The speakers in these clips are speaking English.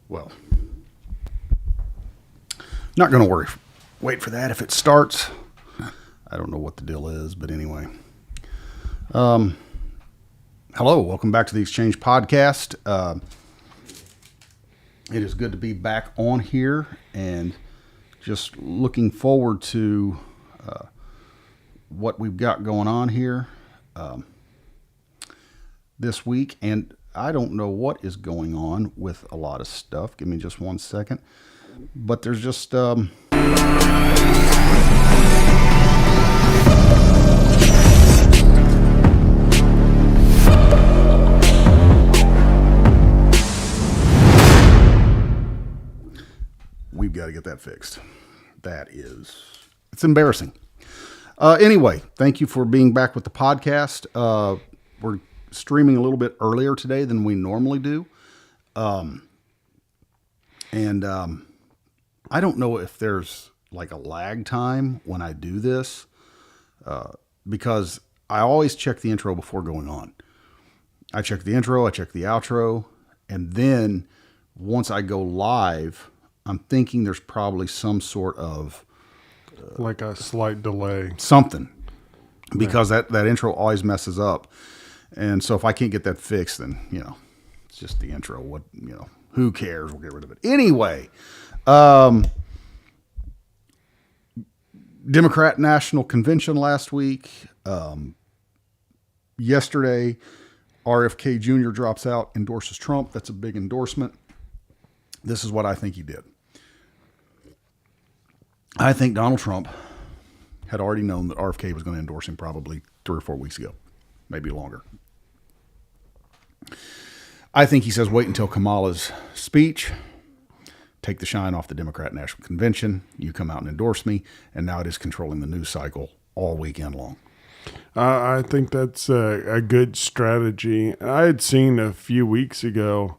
Well, not going to wait for that if it starts. I don't know what the deal is, but anyway. Hello, welcome back to the Exchange Podcast. It is good to be back on here and just looking forward to what we've got going on here this week. And I don't know what is going on with a lot of stuff. Give me just 1 second. But there's just... we've got to get that fixed. It's embarrassing. Anyway, thank you for being back with the podcast. We're streaming a little bit earlier today than we normally do. And I don't know if there's like a lag time when I do this, because I always check the intro before going on. I check the intro, I check the outro, and then once I go live, I'm thinking there's probably some sort of... like a slight delay. Something. Because that intro always messes up. And so if I can't get that fixed, then, it's just the intro. Who cares? We'll get rid of it. Anyway, Democrat National Convention last week. Yesterday, RFK Jr. drops out, endorses Trump. That's a big endorsement. This is what I think he did. I think Donald Trump had already known that RFK was going to endorse him probably 3 or 4 weeks ago, maybe longer. I think he says, wait until Kamala's speech, take the shine off the Democrat National Convention, you come out and endorse me, and now it is controlling the news cycle all weekend long. I think that's a good strategy. I had seen a few weeks ago,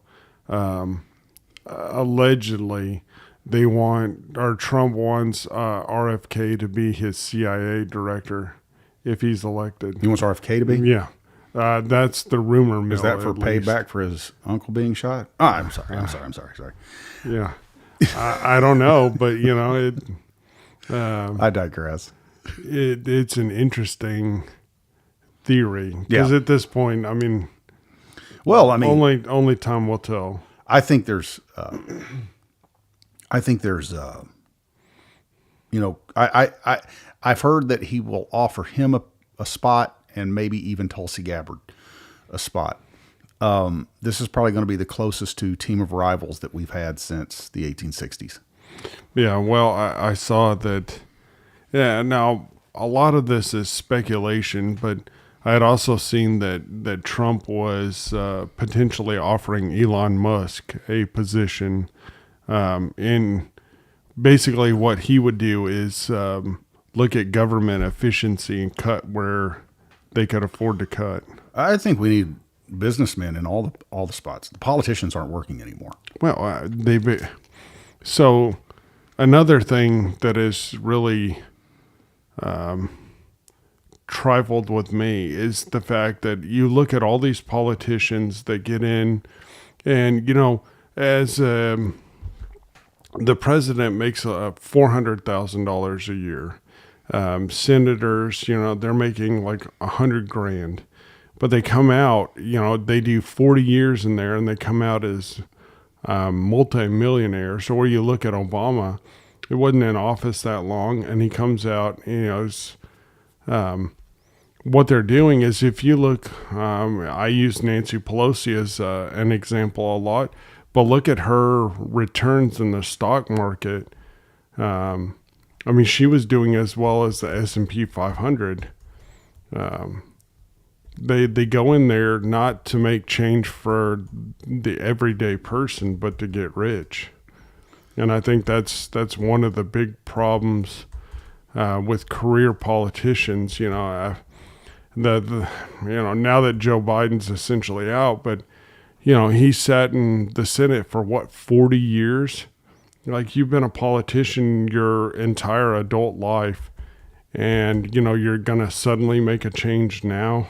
allegedly, Trump wants RFK to be his CIA director if he's elected. He wants RFK to be? Yeah. That's the rumor mill. Is that for payback for his uncle being shot? Oh, I'm sorry. Yeah. I don't know, but I digress. It's an interesting theory because at this point, only time will tell. I think there's, I've heard that he will offer him a spot and maybe even Tulsi Gabbard a spot. This is probably going to be the closest to team of rivals that we've had since the 1860s. Yeah, well, I saw that. Yeah, now a lot of this is speculation, but I had also seen that Trump was potentially offering Elon Musk a position. In basically what he would do is look at government efficiency and cut where they could afford to cut. I think we need businessmen in all the spots. The politicians aren't working anymore. Well, so another thing that is really trifled with me is the fact that you look at all these politicians that get in, and as the president makes $400,000 a year. Senators, they're making like $100,000, but they come out, they do 40 years in there and they come out as multi-millionaires. Or you look at Obama, it wasn't in office that long, and he comes out, what they're doing is, if you look, I use Nancy Pelosi as an example a lot, but look at her returns in the stock market. She was doing as well as the S&P 500. They go in there not to make change for the everyday person, but to get rich. And I think that's one of the big problems with career politicians. Now that Joe Biden's essentially out, but he sat in the Senate for 40 years. Like, you've been a politician your entire adult life, and you're gonna suddenly make a change now.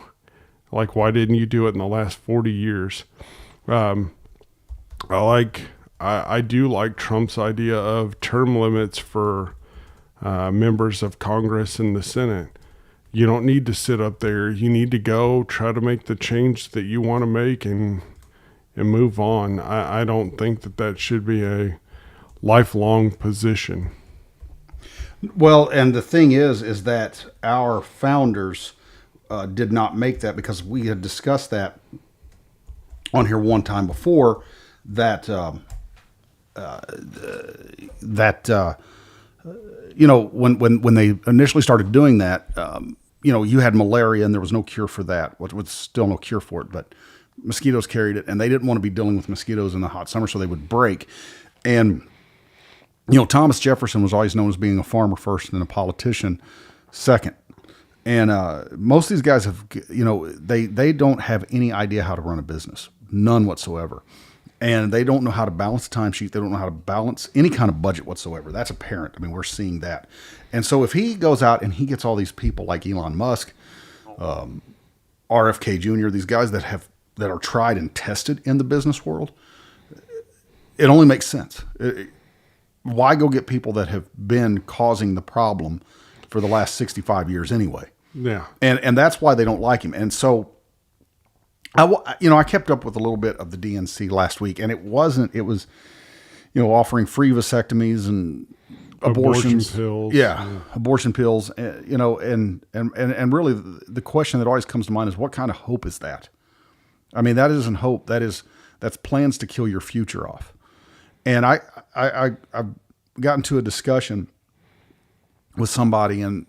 Like, why didn't you do it in the last 40 years? I I do like Trump's idea of term limits for members of Congress and the Senate. You don't need to sit up there. You need to go try to make the change that you want to make and move on. I don't think that should be a lifelong position. Well, and the thing is that our founders did not make that, because we had discussed that on here one time before, that when they initially started doing that, you had malaria and there was no cure for that. Was still no cure for it, but mosquitoes carried it, and they didn't want to be dealing with mosquitoes in the hot summer, so they would break. And Thomas Jefferson was always known as being a farmer first and a politician second. And most of these guys have, they don't have any idea how to run a business, none whatsoever. And they don't know how to balance the timesheet. They don't know how to balance any kind of budget whatsoever. That's apparent. I mean, we're seeing that. And so if he goes out and he gets all these people like Elon Musk, RFK Jr., these guys that are tried and tested in the business world, it only makes sense. Why go get people that have been causing the problem for the last 65 years anyway? Yeah. And that's why they don't like him. And so, I kept up with a little bit of the DNC last week, and it was, offering free vasectomies and abortions. Abortion pills. Yeah. Abortion pills, and really the question that always comes to mind is, what kind of hope is that? I mean, that isn't hope. That's plans to kill your future off. And I've got into a discussion with somebody, and,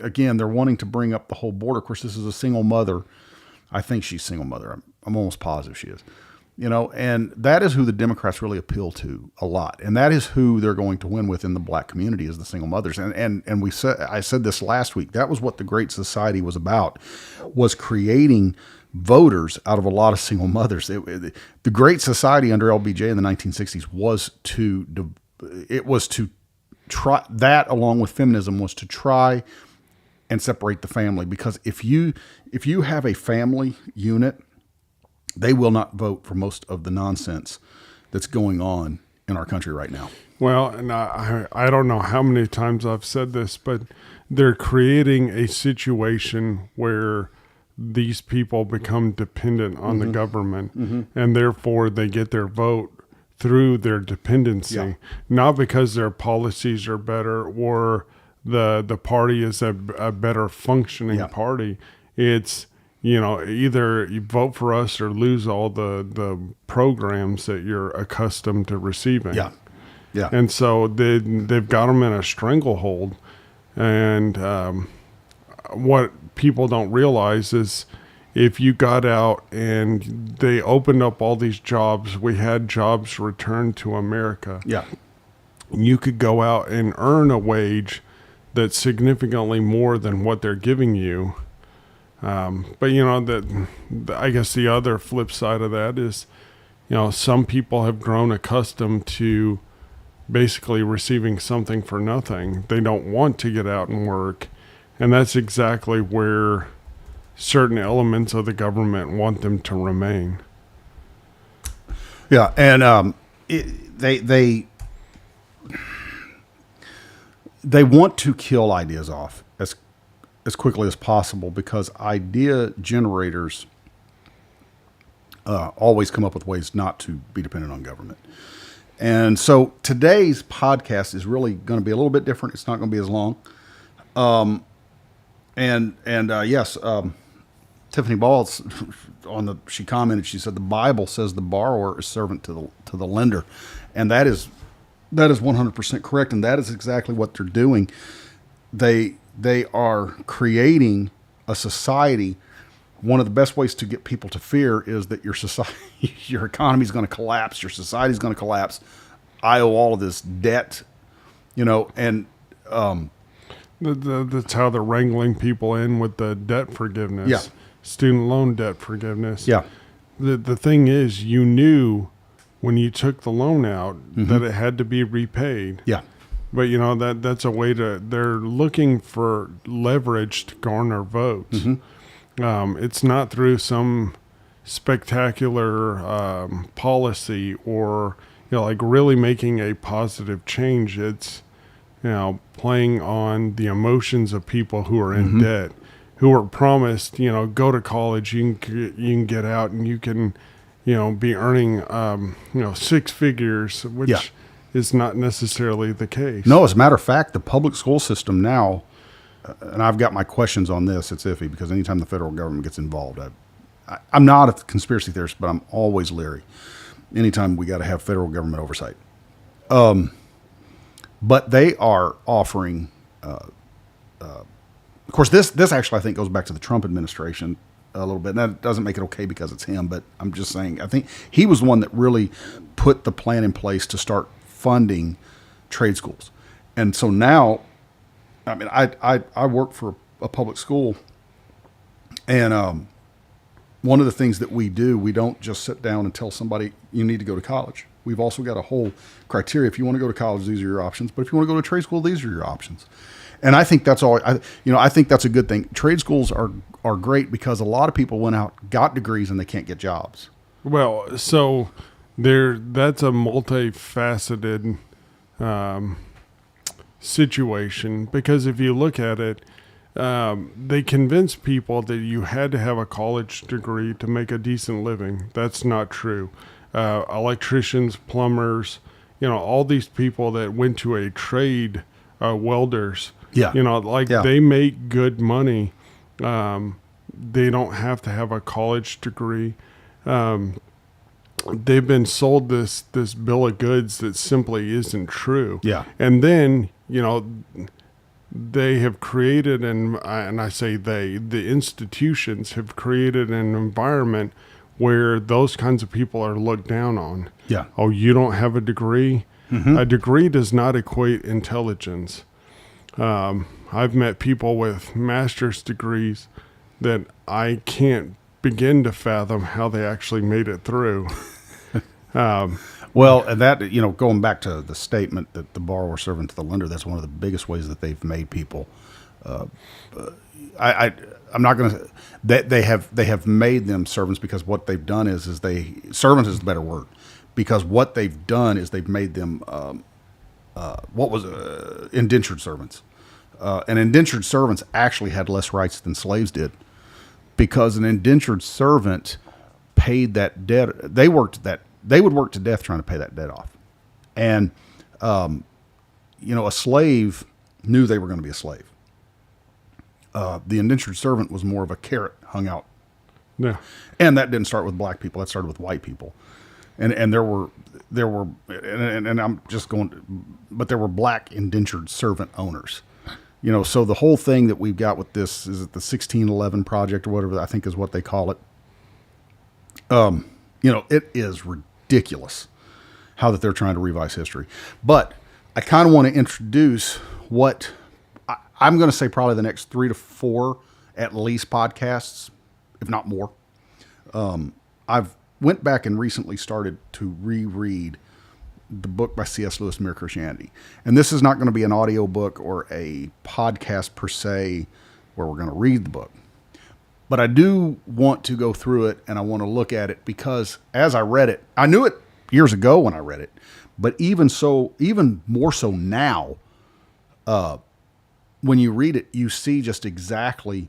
again, they're wanting to bring up the whole border. Of course, this is a single mother. I think she's single mother. I'm almost positive she is. And that is who the Democrats really appeal to a lot. And that is who they're going to win with in the black community, is the single mothers. And I said this last week, that was what the Great Society was about, was creating voters out of a lot of single mothers. The Great Society under LBJ in the 1960s was to try that, along with feminism, was to try and separate the family, because if you have a family unit, they will not vote for most of the nonsense that's going on in our country right now. Well, and I don't know how many times I've said this, but they're creating a situation where these people become dependent on the government, and therefore they get their vote through their dependency, not because their policies are better or the party is a better functioning party. It's, either you vote for us or lose all the programs that you're accustomed to receiving. Yeah. Yeah. And so they've got them in a stranglehold. And what people don't realize is, if you got out and they opened up all these jobs, we had jobs returned to America. Yeah. You could go out and earn a wage that's significantly more than what they're giving you. But I guess the other flip side of that is, some people have grown accustomed to basically receiving something for nothing. They don't want to get out and work. And that's exactly where certain elements of the government want them to remain. Yeah. And they want to kill ideas off as quickly as possible, because idea generators always come up with ways not to be dependent on government. And so today's podcast is really going to be a little bit different. It's not going to be as long. Yes, Tiffany Balls she commented, she said, the Bible says the borrower is servant to the lender. And that is 100% correct. And that is exactly what they're doing. They are creating a society. One of the best ways to get people to fear is that your economy is going to collapse. Your society is going to collapse. I owe all of this debt, and that's how they're wrangling people in with the debt forgiveness. Yeah. Student loan debt forgiveness. Yeah. The thing is, you knew when you took the loan out that it had to be repaid. Yeah. But that's a way they're looking for leverage to garner votes. It's not through some spectacular policy or like really making a positive change. It's, playing on the emotions of people who are in debt, who are promised, go to college, you can get out and you can, be earning, six figures, which is not necessarily the case. No, as a matter of fact, the public school system now, and I've got my questions on this, it's iffy because anytime the federal government gets involved, I'm not a conspiracy theorist, but I'm always leery. Anytime we got to have federal government oversight. But they are offering, of course, this actually I think goes back to the Trump administration a little bit. And that doesn't make it okay because it's him, but I'm just saying, I think he was the one that really put the plan in place to start funding trade schools. And so now, I mean, I work for a public school, and one of the things that we do, we don't just sit down and tell somebody you need to go to college. We've also got a whole criteria. If you want to go to college, these are your options. But if you want to go to trade school, these are your options. And I think that's all. I think that's a good thing. Trade schools are great because a lot of people went out, got degrees, and they can't get jobs. Well, so that's a multifaceted situation, because if you look at it, they convinced people that you had to have a college degree to make a decent living. That's not true. Electricians, plumbers, all these people that went to a trade, welders, they make good money. They don't have to have a college degree. They've been sold this bill of goods that simply isn't true. Yeah. And then, they have created, and I say the institutions have created an environment where those kinds of people are looked down on. Yeah. Oh, you don't have a degree? Mm-hmm. A degree does not equate intelligence. I've met people with master's degrees that I can't begin to fathom how they actually made it through. Well, and that, going back to the statement that the borrower servant to the lender, that's one of the biggest ways that they've made people. I'm not going to. They have made them servants because what they've done is servant is the better word, because what they've done is they've made them indentured servants, and indentured servants actually had less rights than slaves did, because an indentured servant paid that debt. They would work to death trying to pay that debt off, and a slave knew they were going to be a slave. The indentured servant was more of a carrot hung out. Yeah. And that didn't start with black people. That started with white people. And there were, and I'm just but there were black indentured servant owners. So the whole thing that we've got with this, is it the 1611 project or whatever I think is what they call it. It is ridiculous how that they're trying to revise history. But I kind of want to introduce what I'm going to say probably the next 3 to 4 at least podcasts, if not more. I've went back and recently started to reread the book by C.S. Lewis, Mere Christianity. And this is not going to be an audio book or a podcast per se where we're going to read the book. But I do want to go through it, and I want to look at it because as I read it, I knew it years ago when I read it, but even more so now, when you read it, you see just exactly,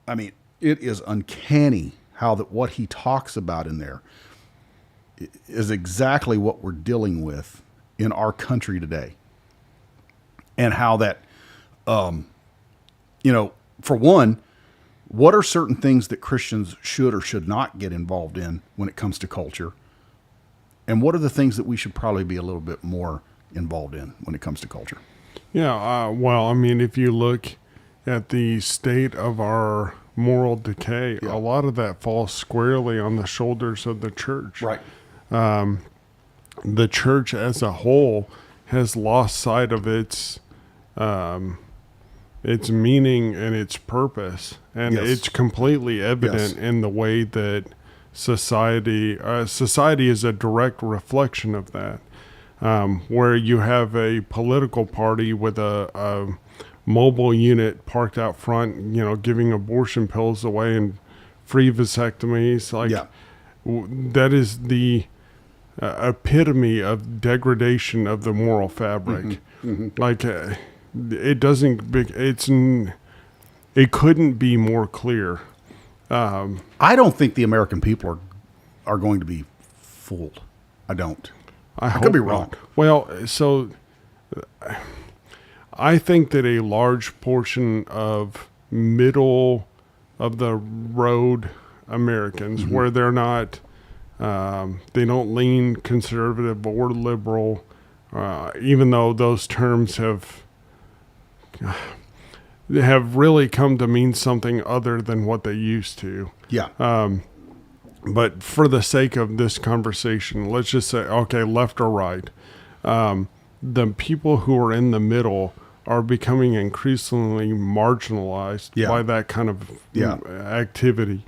it is uncanny how that what he talks about in there is exactly what we're dealing with in our country today. And how that, for one, what are certain things that Christians should or should not get involved in when it comes to culture? And what are the things that we should probably be a little bit more involved in when it comes to culture? Yeah, if you look at the state of our moral decay, a lot of that falls squarely on the shoulders of the church. Right. The church as a whole has lost sight of its meaning and its purpose, and it's completely evident in the way that society is a direct reflection of that. Where you have a political party with a mobile unit parked out front, giving abortion pills away and free vasectomies. That is the epitome of degradation of the moral fabric. Like it doesn't. It couldn't be more clear. I don't think the American people are going to be fooled. I don't. I could be wrong. Well, so I think that a large portion of middle of the road Americans, where they're not, they don't lean conservative or liberal, even though those terms have really come to mean something other than what they used to. Yeah. But for the sake of this conversation, let's just say, okay, left or right. The people who are in the middle are becoming increasingly marginalized by that kind of activity.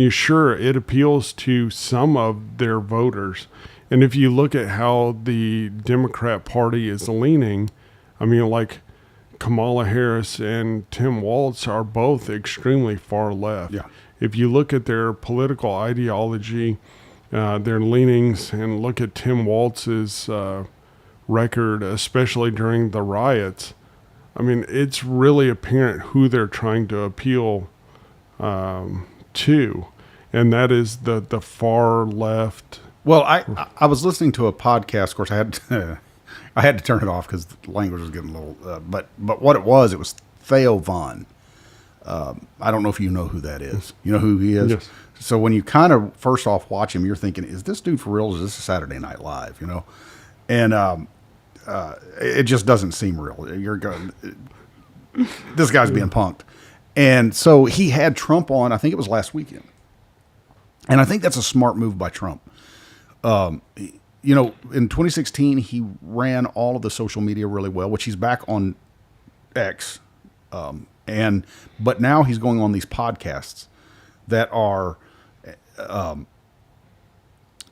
Sure, it appeals to some of their voters. And if you look at how the Democrat Party is leaning, I mean, like Kamala Harris and Tim Walz are both extremely far left. Yeah. If you look at their political ideology, their leanings, and look at Tim Walz's record, especially during the riots, I mean, it's really apparent who they're trying to appeal to, and that is the far left. Well, I was listening to a podcast. Of course, I had to turn it off because the language was getting a little. But what it was Theo Von. I don't know if you know who that is. You know who he is? Yes. So when you kind of first off watch him, you're thinking, is this dude for real? Is this a Saturday Night Live? You know, and it just doesn't seem real. You're going, this guy's being punked. And so he had Trump on, I think it was last weekend. And I think that's a smart move by Trump. You know, in 2016, he ran all of the social media really well, which he's back on X. But now he's going on these podcasts that are,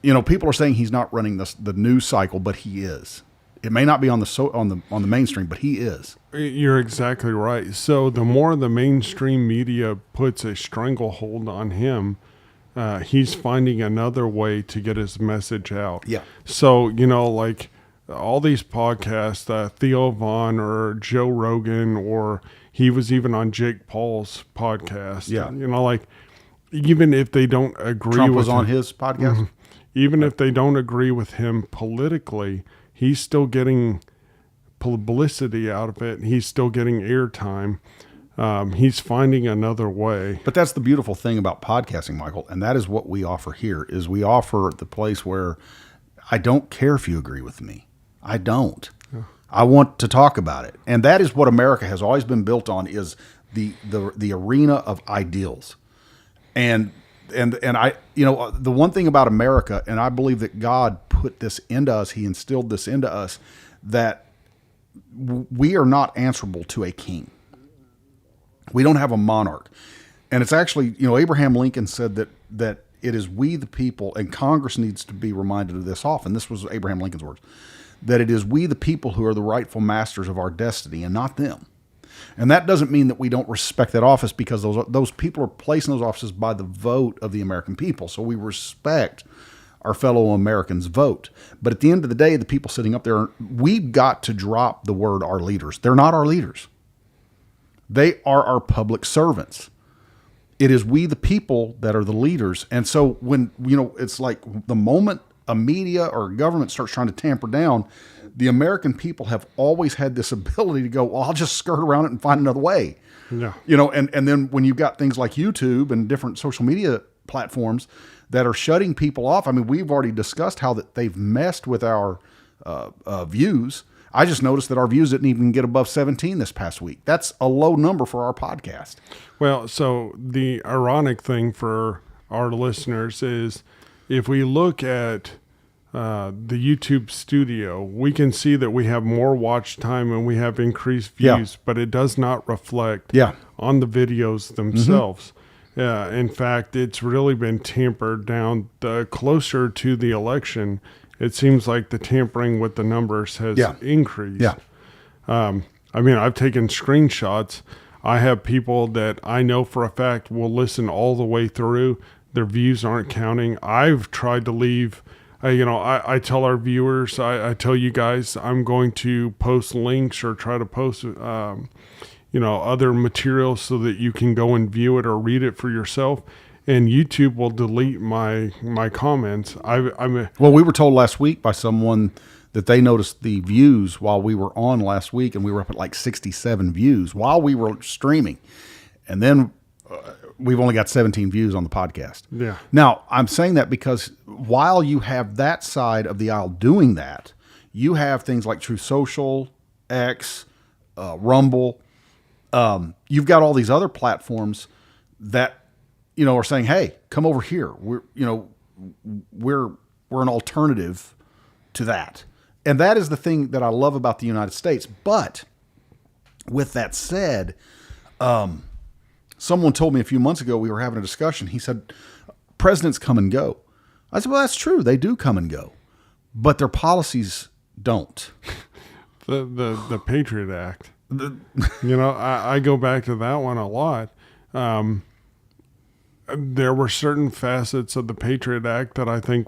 you know, people are saying he's not running the news cycle, but he is. It may not be on the mainstream, but he is. You're exactly right. So the more the mainstream media puts a stranglehold on him, he's finding another way to get his message out. Yeah. So, you know, like all these podcasts, Theo Von or Joe Rogan, or he was even on Jake Paul's podcast. Yeah. You know, like even if they don't agree Trump with was on him, his podcast. even if they don't agree with him politically, he's still getting publicity out of it. He's still getting airtime. He's finding another way. But that's the beautiful thing about podcasting, Michael, and that is what we offer here. Is we offer the place where I don't care if you agree with me. I don't. Yeah. I want to talk about it, and that is what America has always been built on: is the arena of ideals. And I, you know, the one thing about America, and I believe that God put this into us, He instilled this into us, that we are not answerable to a king. We don't have a monarch. And it's actually, you know, Abraham Lincoln said that it is we the people, and Congress needs to be reminded of this often. This was Abraham Lincoln's words, that it is we the people who are the rightful masters of our destiny and not them. And that doesn't mean that we don't respect that office, because those people are placed in those offices by the vote of the American people. So we respect our fellow Americans' vote. But at the end of the day, the people sitting up there, we've got to drop the word our leaders. They're not our leaders. They are our public servants. It is we the people that are the leaders. And so when, you know, it's like the moment a media or a government starts trying to tamper down, the American people have always had this ability to go, well, I'll just skirt around it and find another way. Yeah. You know, and then when you've got things like YouTube and different social media platforms that are shutting people off, I mean, we've already discussed how that they've messed with our views. I just noticed that our views didn't even get above 17 this past week. That's a low number for our podcast. Well, so the ironic thing for our listeners is if we look at the YouTube studio, we can see that we have more watch time and we have increased views, but it does not reflect on the videos themselves. In fact, it's really been tampered down. The closer to the election, it seems like the tampering with the numbers has increased. Yeah. I mean, I've taken screenshots. I have people that I know for a fact will listen all the way through. Their views aren't counting. I've tried to leave I tell our viewers, I tell you guys, I'm going to post links or try to post, other materials so that you can go and view it or read it for yourself. And YouTube will delete my comments. Well, we were told last week by someone that they noticed the views while we were on last week, and we were up at like 67 views while we were streaming. And then we've only got 17 views on the podcast. Yeah. Now, I'm saying that because while you have that side of the aisle doing that, you have things like Truth Social, X, Rumble. You've got all these other platforms that, are saying, "Hey, come over here. We're an alternative to that." And that is the thing that I love about the United States. But with that said, someone told me a few months ago, we were having a discussion. He said, presidents come and go. I said, well, that's true. They do come and go, but their policies don't. The Patriot Act. I go back to that one a lot. There were certain facets of the Patriot Act that I think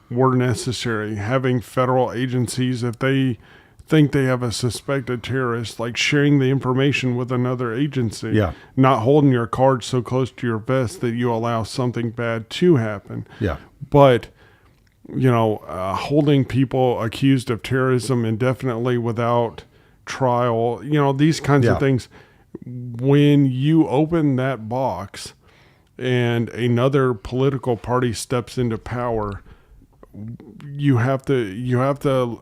were necessary. Having federal agencies, if they think they have a suspected terrorist, like sharing the information with another agency, Yeah. not holding your cards so close to your vest that you allow something bad to happen. Yeah. But, holding people accused of terrorism indefinitely without trial, these kinds Yeah. of things. When you open that box and another political party steps into power, you have to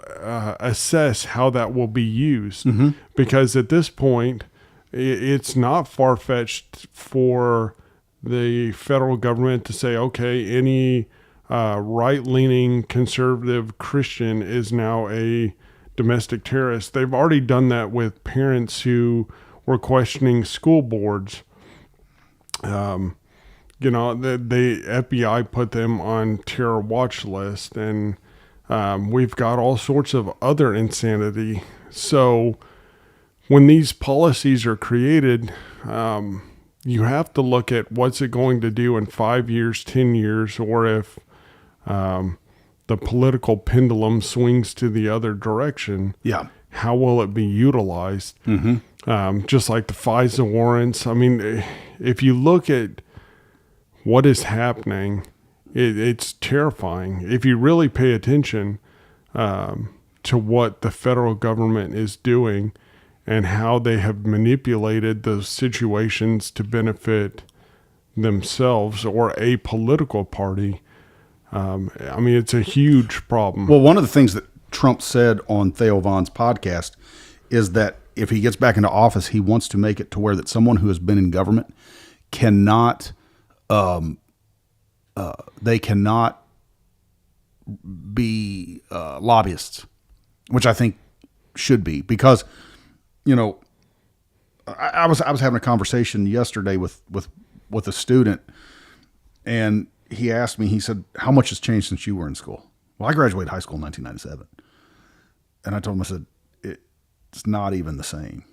assess how that will be used, because at this point, it's not far-fetched for the federal government to say, okay, any right-leaning conservative Christian is now a domestic terrorist. They've already done that with parents who were questioning school boards. The FBI put them on terror watch list, and we've got all sorts of other insanity. So when these policies are created, you have to look at what's it going to do in 5 years, 10 years, or if the political pendulum swings to the other direction. Yeah. How will it be utilized? Just like the FISA warrants. I mean, if you look at what is happening, it's terrifying. If you really pay attention to what the federal government is doing and how they have manipulated those situations to benefit themselves or a political party, it's a huge problem. Well, one of the things that Trump said on Theo Von's podcast is that if he gets back into office, he wants to make it to where that someone who has been in government cannot be lobbyists, which I think should be, because I was having a conversation yesterday with a student, and he asked me, he said, how much has changed since you were in school? Well, I graduated high school in 1997, and I told him, I said, it's not even the same.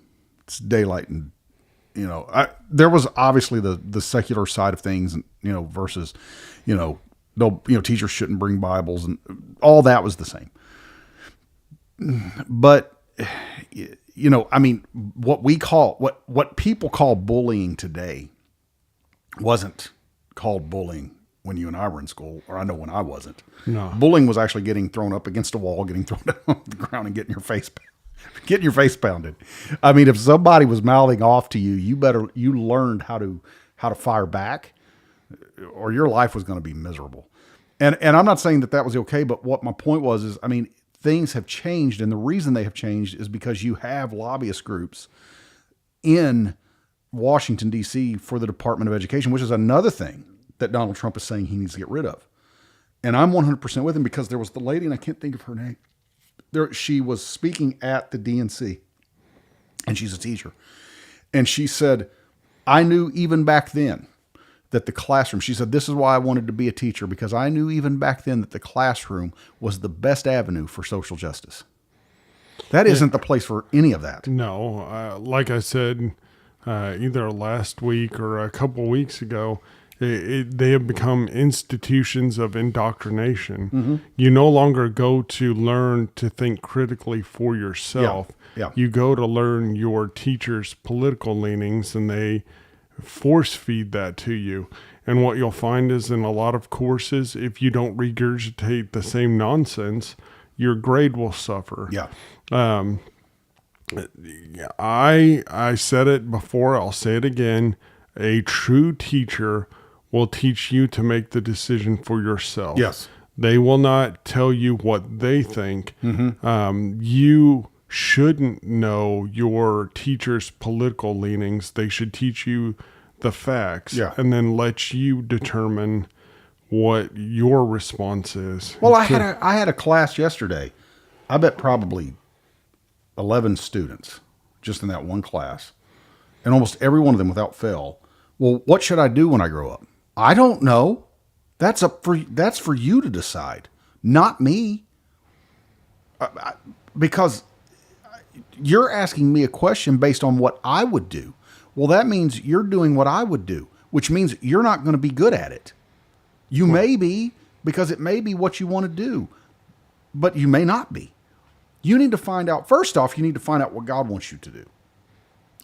It's daylight and there was obviously the secular side of things, versus, teachers shouldn't bring Bibles, and all that was the same. But, what people call bullying today wasn't called bullying when you and I were in school, or I know when I wasn't. No. Bullying was actually getting thrown up against a wall, getting thrown down on the ground, and getting your face pounded. I mean, if somebody was mouthing off to you, you learned how to fire back, or your life was going to be miserable. And I'm not saying that was okay, but what my point was is, things have changed, and the reason they have changed is because you have lobbyist groups in Washington, D.C. for the Department of Education, which is another thing that Donald Trump is saying he needs to get rid of. And I'm 100% with him, because there was the lady, and I can't think of her name. She was speaking at the DNC, and she's a teacher. And she said, I knew even back then that the classroom, she said, this is why I wanted to be a teacher, because I knew even back then that the classroom was the best avenue for social justice. That isn't the place for any of that. No, like I said, either last week or a couple weeks ago, They have become institutions of indoctrination. Mm-hmm. You no longer go to learn to think critically for yourself. Yeah. You go to learn your teacher's political leanings, and they force feed that to you. And what you'll find is in a lot of courses, if you don't regurgitate the same nonsense, your grade will suffer. Yeah. I said it before, I'll say it again. A true teacher will teach you to make the decision for yourself. Yes. They will not tell you what they think. Mm-hmm. You shouldn't know your teacher's political leanings. They should teach you the facts, Yeah. and then let you determine what your response is. Well, I had a class yesterday. I bet probably 11 students just in that one class, and almost every one of them without fail. Well, what should I do when I grow up? I don't know. That's for you to decide, not me. Because you're asking me a question based on what I would do. Well, that means you're doing what I would do, which means you're not going to be good at it. You may be, because it may be what you want to do, but you may not be. You need to find out, first off, you need to find out what God wants you to do.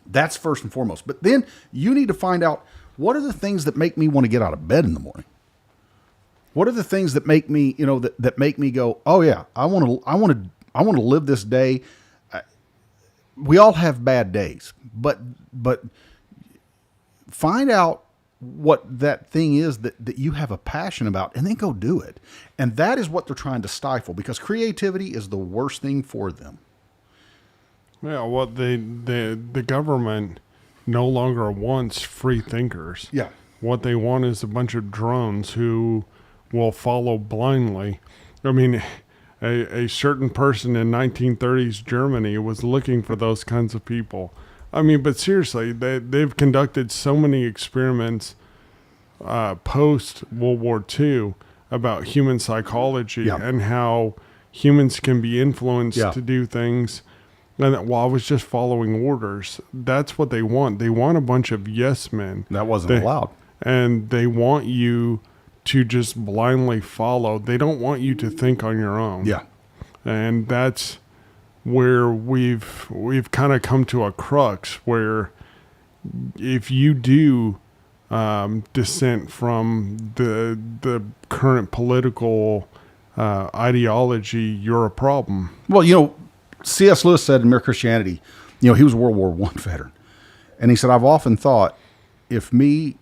That's first and foremost. But then you need to find out, what are the things that make me want to get out of bed in the morning? What are the things that make me, that make me go, oh yeah, I want to live this day. We all have bad days, but find out what that thing is that you have a passion about, and then go do it. And that is what they're trying to stifle, because creativity is the worst thing for them. Yeah, well, the government no longer wants free thinkers. Yeah. What they want is a bunch of drones who will follow blindly. I mean, a certain person in 1930s Germany was looking for those kinds of people. I mean, but seriously, they've conducted so many experiments post World War II about human psychology and how humans can be influenced to do things. And I was just following orders. That's what they want. They want a bunch of yes men. That wasn't allowed. And they want you to just blindly follow. They don't want you to think on your own. Yeah. And that's where we've kind of come to a crux where if you do dissent from the current political ideology, you're a problem. Well, C.S. Lewis said in Mere Christianity, he was a World War I veteran. And he said, I've often thought, if me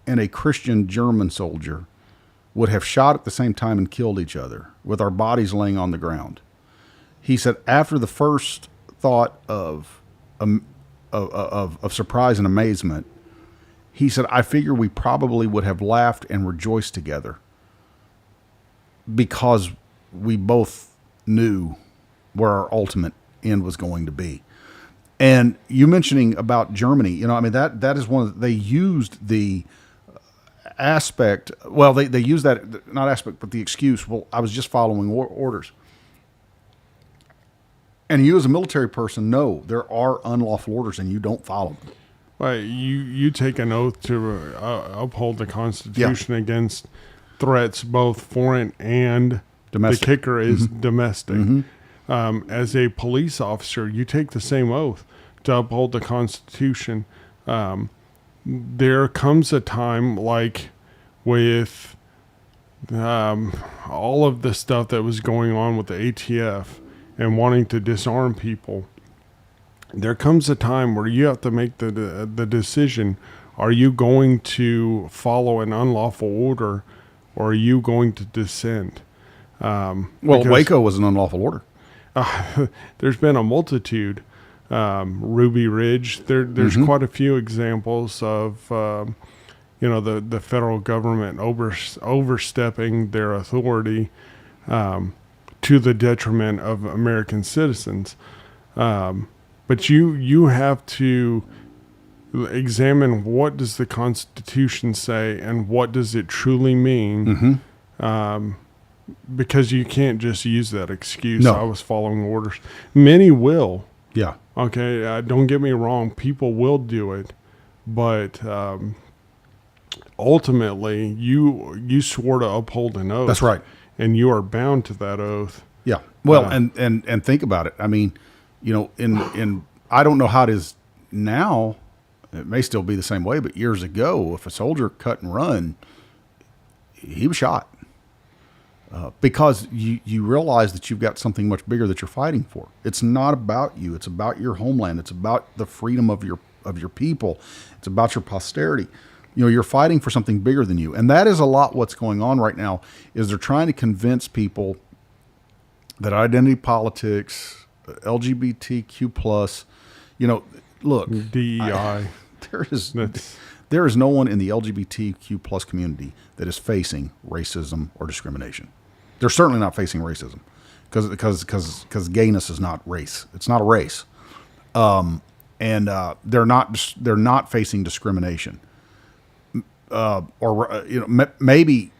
and a Christian German soldier would have shot at the same time and killed each other with our bodies laying on the ground, he said, after the first thought of surprise and amazement, he said, I figure we probably would have laughed and rejoiced together because we both knew where our ultimate end was going to be. And you mentioning about Germany, that is one of they used the aspect. Well, they used that, not aspect, but the excuse. Well, I was just following orders. And you as a military person know there are unlawful orders and you don't follow them. Well, you take an oath to uphold the Constitution against threats, both foreign and domestic. The kicker is domestic. Mm-hmm. As a police officer, you take the same oath to uphold the Constitution. There comes a time, like with all of the stuff that was going on with the ATF and wanting to disarm people, there comes a time where you have to make the decision. Are you going to follow an unlawful order, or are you going to dissent? Waco was an unlawful order. There's been a multitude. Ruby Ridge. There's quite a few examples of the federal government overstepping their authority to the detriment of American citizens. But you have to examine, what does the Constitution say and what does it truly mean? Because you can't just use that excuse. No. I was following orders. Many will. Yeah. Okay. Don't get me wrong. People will do it, but ultimately you swore to uphold an oath. That's right. And you are bound to that oath. Yeah. Well, and think about it. I mean, in I don't know how it is now. It may still be the same way, but years ago, if a soldier cut and run, he was shot. Because you realize that you've got something much bigger that you're fighting for. It's not about you. It's about your homeland. It's about the freedom of your people. It's about your posterity. You're fighting for something bigger than you. And that is a lot what's going on right now is they're trying to convince people that identity politics, LGBTQ plus, look, DEI. There is no one in the LGBTQ plus community that is facing racism or discrimination. They're certainly not facing racism because gayness is not race. It's not a race. And they're not facing discrimination. Maybe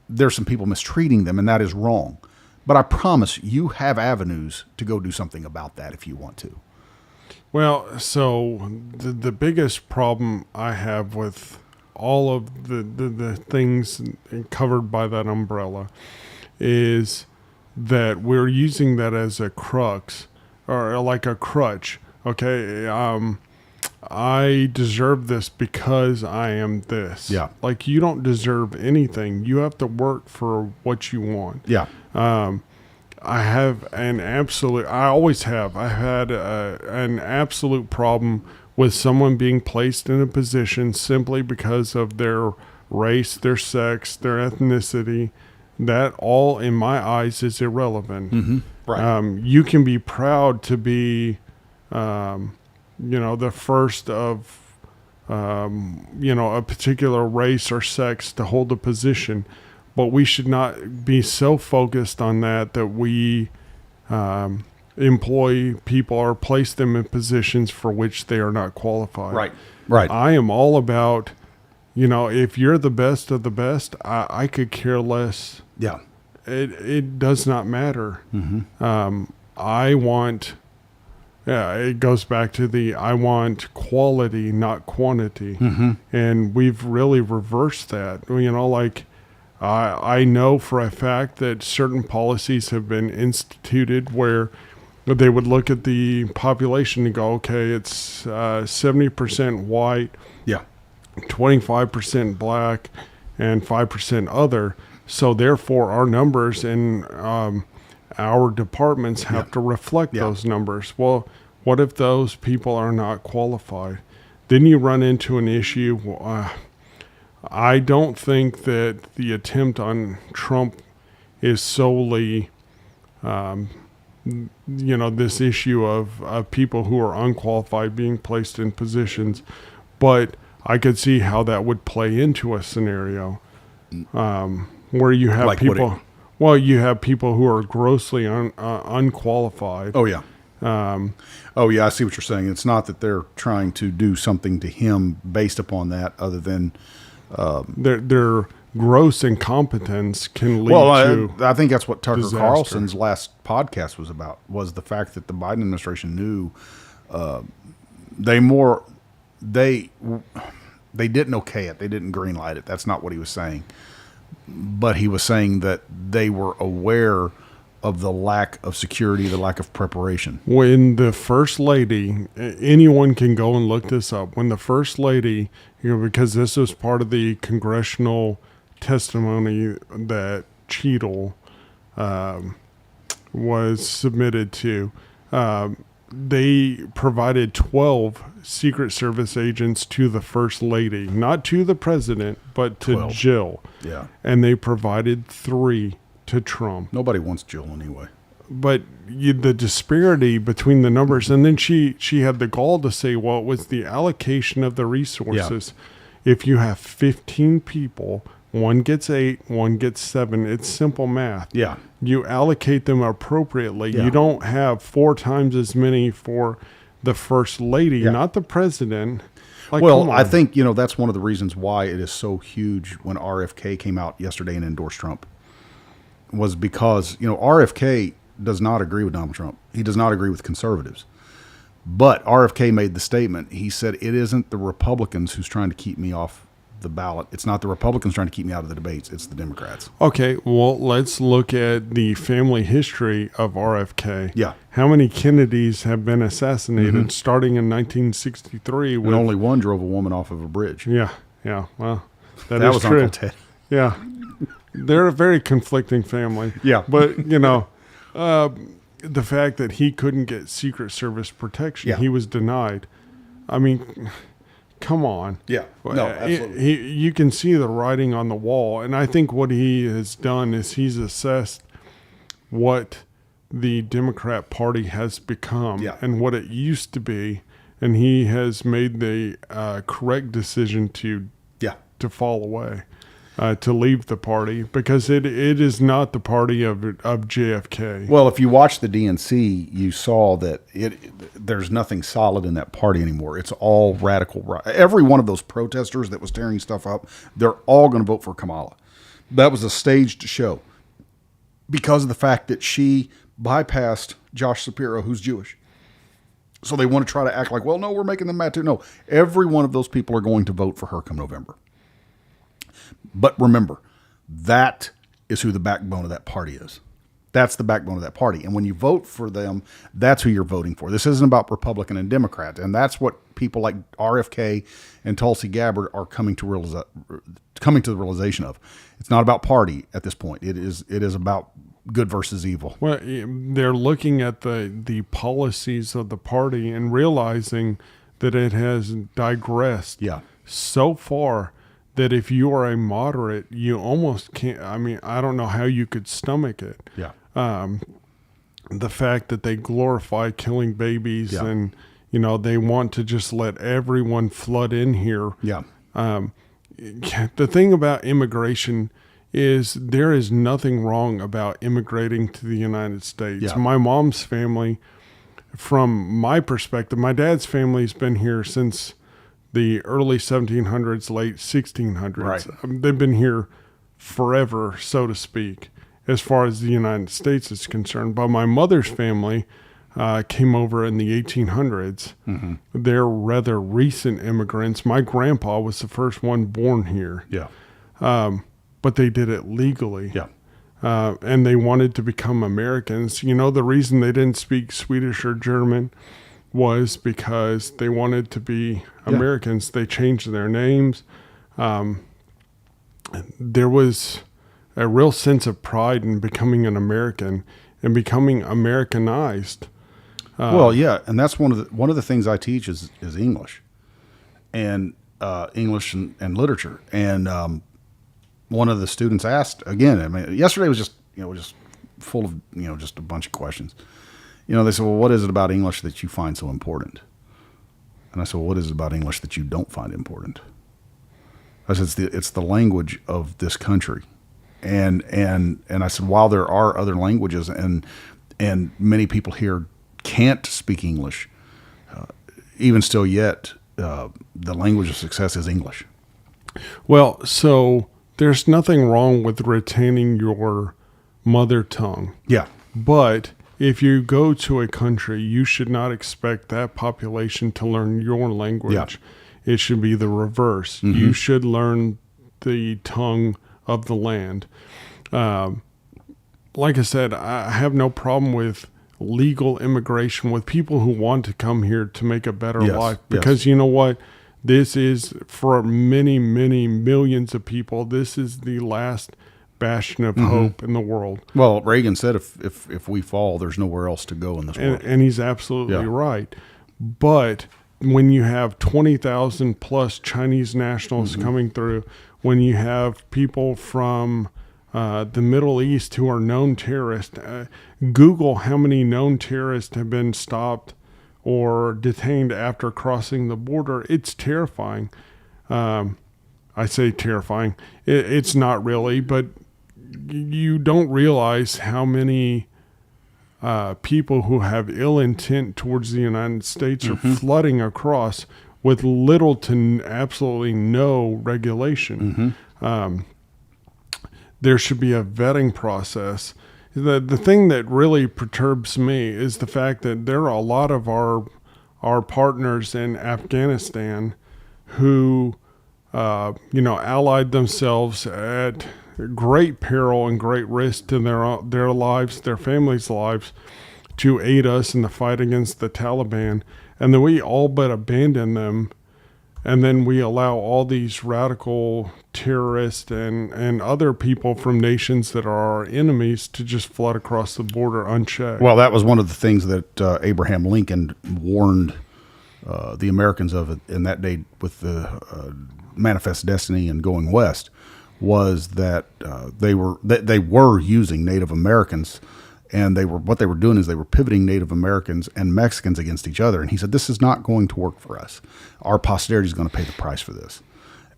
there's some people mistreating them, and that is wrong. But I promise you have avenues to go do something about that if you want to. Well, so the biggest problem I have with all of the things covered by that umbrella is that we're using that as a crux or like a crutch. Okay, I deserve this because I am this. Yeah. Like you don't deserve anything. You have to work for what you want. Yeah. I always have. I had an absolute problem with someone being placed in a position simply because of their race, their sex, their ethnicity. That all, in my eyes, is irrelevant. Mm-hmm. Right. You can be proud to be, the first of, a particular race or sex to hold a position. But we should not be so focused on that we employ people or place them in positions for which they are not qualified. Right, right. I am all about, if you're the best of the best, I could care less. Yeah. It does not matter. Mm-hmm. I want, it goes back to I want quality, not quantity. Mm-hmm. And we've really reversed that. I know for a fact that certain policies have been instituted where they would look at the population and go, okay, it's 70% white, 25% black, and 5% other. So therefore, our numbers in our departments have to reflect those numbers. Well, what if those people are not qualified? Then you run into an issue. I don't think that the attempt on Trump is solely, this issue of people who are unqualified being placed in positions, but I could see how that would play into a scenario where you have people. You have people who are grossly unqualified. Oh yeah. I see what you're saying. It's not that they're trying to do something to him based upon that, other than. Their gross incompetence can lead to I think that's what Tucker disaster. Carlson's last podcast was about, was the fact that the Biden administration knew they didn't okay it. They didn't green light it. That's not what he was saying. But he was saying that they were aware of the lack of security, the lack of preparation. When the First Lady, anyone can go and look this up, when the First Lady, because this was part of the congressional testimony that Cheadle was submitted to, they provided 12 Secret Service agents to the First Lady, not to the president, but to 12. Jill. Yeah. And they provided 3 to Trump. Nobody wants Jill anyway. But the disparity between the numbers, and then she had the gall to say, well, it was the allocation of the resources. Yeah. If you have 15 people, one gets 8, one gets 7. It's simple math. Yeah. You allocate them appropriately. Yeah. You don't have 4 times as many for the First Lady, not the president. I think, that's one of the reasons why it is so huge when RFK came out yesterday and endorsed Trump. Was because, RFK does not agree with Donald Trump. He does not agree with conservatives. But RFK made the statement. He said, it isn't the Republicans who's trying to keep me off the ballot. It's not the Republicans trying to keep me out of the debates. It's the Democrats. Okay, well, let's look at the family history of RFK. Yeah. How many Kennedys have been assassinated starting in 1963? And only one drove a woman off of a bridge. Yeah. Well, That is was true. Uncle Ted. Yeah. They're a very conflicting family. Yeah. But, the fact that he couldn't get Secret Service protection, Yeah. he was denied. I mean, come on. Yeah. No, absolutely. You can see the writing on the wall. And I think what he has done is he's assessed what the Democrat Party has become and what it used to be. And he has made the correct decision to fall away, to leave the party, because it is not the party of JFK. Well, if you watch the DNC, you saw that there's nothing solid in that party anymore. It's all radical right. Every one of those protesters that was tearing stuff up, they're all going to vote for Kamala. That was a staged show because of the fact that she bypassed Josh Shapiro, who's Jewish. So they want to try to act like, well, no, we're making them mad too. No, every one of those people are going to vote for her come November. But remember, that is who the backbone of that party is. That's the backbone of that party. And when you vote for them, that's who you're voting for. This isn't about Republican and Democrat. And that's what people like RFK and Tulsi Gabbard are coming to the realization of. It's not about party at this point. It is about good versus evil. Well, they're looking at the policies of the party and realizing that it has digressed so far that if you are a moderate, you almost can't. I mean, I don't know how you could stomach it. Yeah. The fact that they glorify killing babies and, they want to just let everyone flood in here. Yeah. The thing about immigration is there is nothing wrong about immigrating to the United States. Yeah. My mom's family, from my perspective, my dad's family's been here since the early 1700s, late 1600s. Right. They've been here forever, so to speak, as far as the United States is concerned. But my mother's family came over in the 1800s. Mm-hmm. They're rather recent immigrants. My grandpa was the first one born here. Yeah. But they did it legally. Yeah. And they wanted to become Americans. The reason they didn't speak Swedish or German was because they wanted to be Americans. They changed their names. There was a real sense of pride in becoming an American and becoming Americanized. And that's one of the things I teach is English, and English and literature. And one of the students asked again. I mean, yesterday was just full of just a bunch of questions. They said, well, what is it about English that you find so important? And I said, well, what is it about English that you don't find important? I said, it's the language of this country. And I said, while there are other languages and many people here can't speak English, even still yet, the language of success is English. Well, so there's nothing wrong with retaining your mother tongue. Yeah. But if you go to a country, you should not expect that population to learn your language. Yeah. It should be the reverse. Mm-hmm. You should learn the tongue of the land. Like I said, I have no problem with legal immigration, with people who want to come here to make a better life. Because you know what? This is, for many, many millions of people, this is the last bastion of hope in the world. Well, Reagan said if we fall, there's nowhere else to go in this world. And he's absolutely right. But when you have 20,000 plus Chinese nationals coming through, when you have people from the Middle East who are known terrorists, Google how many known terrorists have been stopped or detained after crossing the border. It's terrifying. I say terrifying. It's not really, but you don't realize how many people who have ill intent towards the United States are flooding across with little to absolutely no regulation. There should be a vetting process. The thing that really perturbs me is the fact that there are a lot of our partners in Afghanistan who allied themselves at great peril and great risk to their lives, their families' lives, to aid us in the fight against the Taliban, and then we all but abandon them, and then we allow all these radical terrorists and other people from nations that are our enemies to just flood across the border unchecked. Well, that was one of the things that Abraham Lincoln warned the Americans of in that day with the Manifest Destiny and Going West, was that they were using Native Americans, and what they were doing is they were pivoting Native Americans and Mexicans against each other. And he said, this is not going to work for us. Our posterity is going to pay the price for this.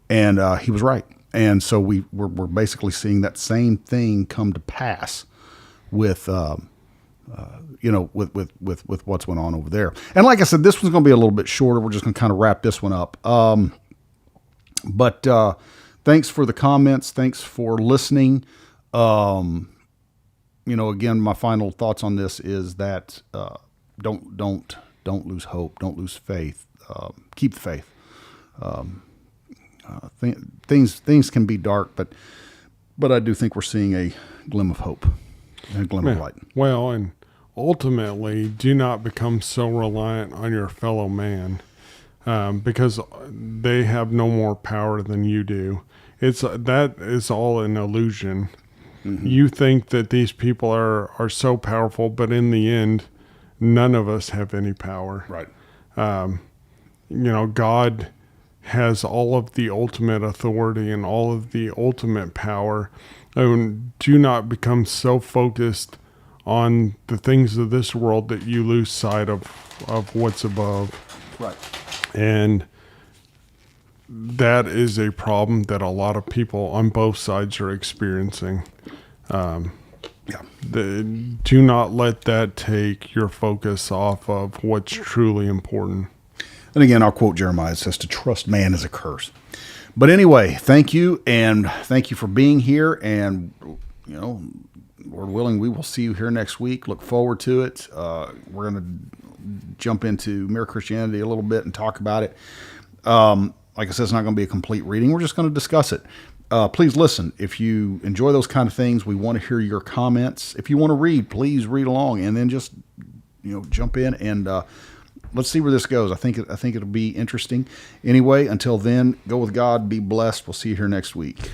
And he was right. And so we're basically seeing that same thing come to pass with with what's went on over there. And like I said, this one's going to be a little bit shorter. We're just going to kind of wrap this one up. But thanks for the comments. Thanks for listening. Again, my final thoughts on this is that don't lose hope. Don't lose faith. Keep the faith. Things can be dark, but I do think we're seeing a glimmer of hope, a glimmer of light. Well, and ultimately, do not become so reliant on your fellow man, because they have no more power than you do. That is all an illusion. Mm-hmm. You think that these people are so powerful, but in the end, none of us have any power. Right. God has all of the ultimate authority and all of the ultimate power. And do not become so focused on the things of this world that you lose sight of what's above. Right. And that is a problem that a lot of people on both sides are experiencing. Do not let that take your focus off of what's truly important. And again, I'll quote Jeremiah. It says, to trust man is a curse. But anyway, thank you. And thank you for being here. And, Lord willing, we will see you here next week. Look forward to it. We're going to jump into Mere Christianity a little bit and talk about it. Like I said, it's not going to be a complete reading. We're just going to discuss it. Please listen. If you enjoy those kind of things, we want to hear your comments. If you want to read, please read along, and then just jump in and let's see where this goes. I think it'll be interesting. Anyway, until then, go with God. Be blessed. We'll see you here next week.